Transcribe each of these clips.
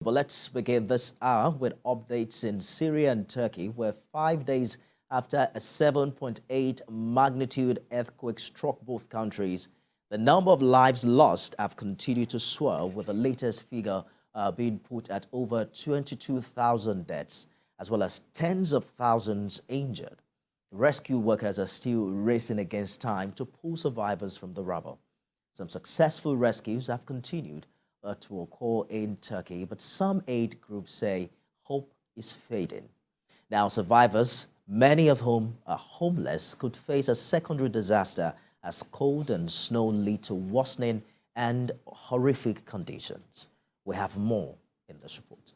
But let's begin this hour with updates in Syria and Turkey, where 5 days after a 7.8 magnitude earthquake struck both countries, the number of lives lost have continued to swell, with the latest figure being put at over 22,000 deaths, as well as tens of thousands injured. Rescue workers are still racing against time to pull survivors from the rubble. Some successful rescues have continued to occur in Turkey, but some aid groups say hope is fading. Now, survivors, many of whom are homeless, could face a secondary disaster as cold and snow lead to worsening and horrific conditions. We have more in this report.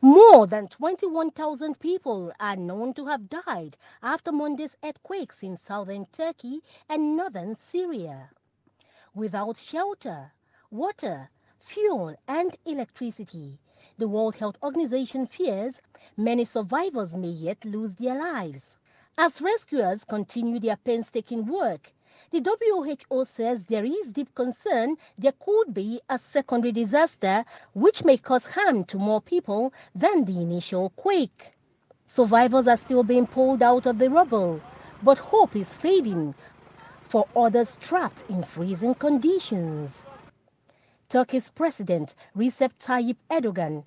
More than 21,000 people are known to have died after Monday's earthquakes in southern Turkey and northern Syria. Without shelter, water, fuel, and electricity, the World Health Organization fears many survivors may yet lose their lives. As rescuers continue their painstaking work, the WHO says there is deep concern there could be a secondary disaster which may cause harm to more people than the initial quake. Survivors are still being pulled out of the rubble, but hope is fading for others trapped in freezing conditions. Turkey's President Recep Tayyip Erdogan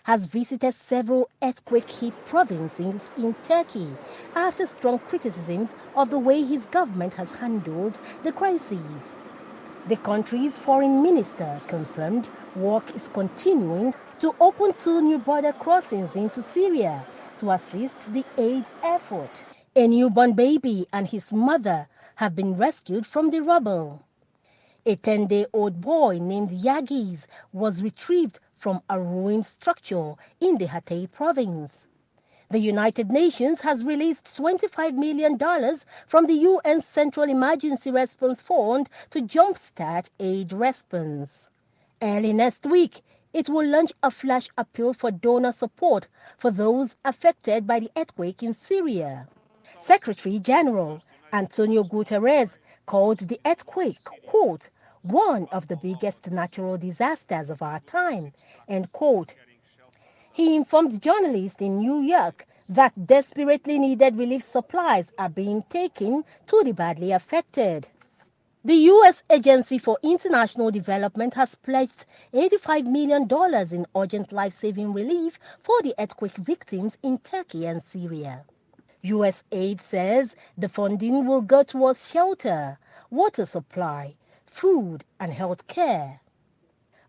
has visited several earthquake-hit provinces in Turkey after strong criticisms of the way his government has handled the crisis. The country's foreign minister confirmed work is continuing to open 2 new border crossings into Syria to assist the aid effort. A newborn baby and his mother have been rescued from the rubble. A 10-day-old boy named Yagis was retrieved from a ruined structure in the Hatay province. The United Nations has released $25 million from the UN's Central Emergency Response Fund to jumpstart aid response. Early next week, it will launch a flash appeal for donor support for those affected by the earthquake in Syria. Secretary General Antonio Guterres called the earthquake, quote, one of the biggest natural disasters of our time, end quote. He informed journalists in New York that desperately needed relief supplies are being taken to the badly affected. The U.S. Agency for International Development has pledged $85 million in urgent life-saving relief for the earthquake victims in Turkey and Syria. U.S. aid says the funding will go towards shelter, water supply, food, and health care.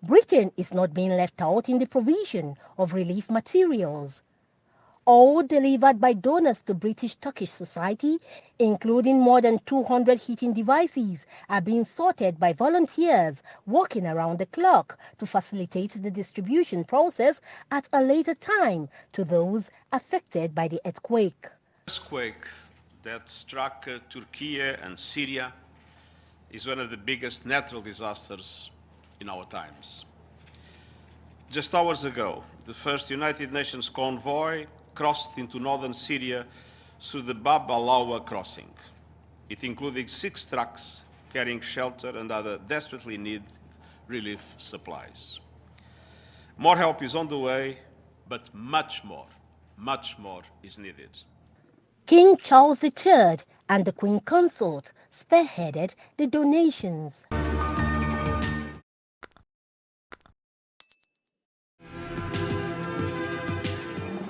Britain is not being left out in the provision of relief materials. All delivered by donors to British-Turkish Society, including more than 200 heating devices, are being sorted by volunteers working around the clock to facilitate the distribution process at a later time to those affected by the earthquake. Earthquake that struck Turkey and Syria is one of the biggest natural disasters in our times. Just hours ago, the first United Nations convoy crossed into northern Syria through the Bab al-Awa crossing. It included 6 trucks carrying shelter and other desperately needed relief supplies. More help is on the way, but much more is needed. King Charles III and the Queen Consort spearheaded the donations.